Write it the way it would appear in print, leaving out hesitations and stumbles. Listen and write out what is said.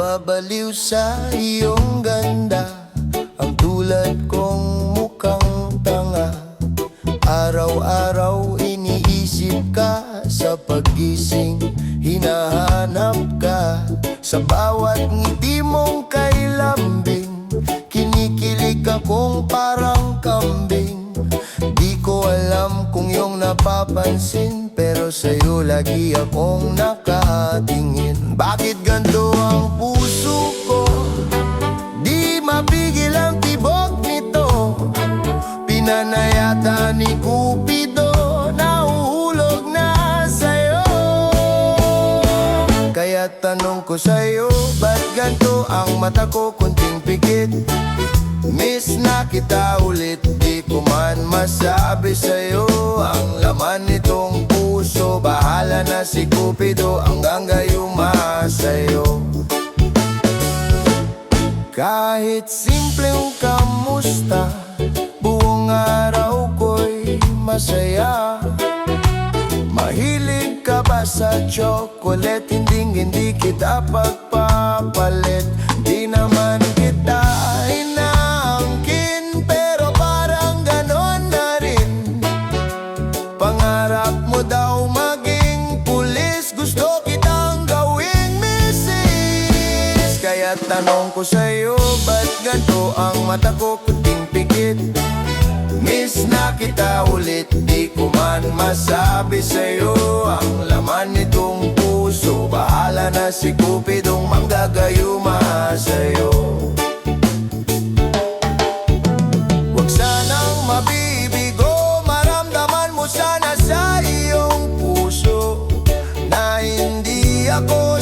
Nababaliw sa iyong ganda, ang tulad kong mukhang tanga. Araw-araw iniisip ka, sa paggising hinahanap ka. Sa bawat ngiti mong kay lambing, kinikilig akong parang kambing. Di ko alam kung iyong napapansin, pero sa'yo lagi akong nakatingin. Bakit ganito ang puso ko? Di mapigil ang tibok nito. Pinanayata ni Cupido, nahuhulog na sa'yo. Kaya tanong ko sa'yo, ba't ganito ang mata ko kunting pikit? Miss na kita ulit, di ko man masabi sa'yo ang laman nitong puso. Bahala na si Cupido, hanggang gayuma sa'yo. Kahit simpleng kamusta, buong araw ko'y masaya. Mahilig ka ba sa chocolate? Hindi kita pagpapalit. Di naman kita inaangkin, pero parang ganon na rin. Pangarap mo daw maging pulis, gusto kitang gawing misis. Kaya tanong ko sa'yo, ba't ganito ang mata ko kunting pikit? Miss na kita ulit, di ko man masabi sa'yo ang laman nitong puso. Bahala na si Cupidong manggagayuma sa'yo. Huwag sanang mabibigo, maramdaman mo sana sa iyong puso na hindi ako